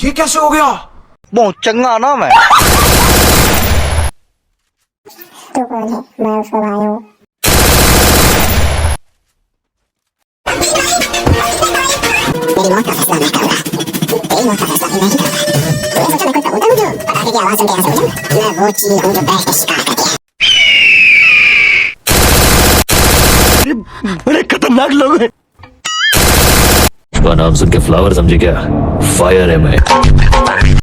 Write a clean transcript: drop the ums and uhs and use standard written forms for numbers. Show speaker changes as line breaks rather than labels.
ये कैसे हो गया?
बहुत चंगा ना मैं।
तू कौन है? मैं उसका भाई हूँ। मेरी मौत का फैसला मैं करूँगा। तेरी मौत का फैसला भी मैं ही करूँगा। तूने सोचा मैं कोई कबूतर हूँ जो पटाखे की आवाज सुन के ऐसे हो जाऊँ? मैं वो चील हूँ जो बैठ के शिकार करती है।
बड़े खतरनाक लोग हैं।
नाम सुन के फ्लावर समझे क्या? फायर है मैं।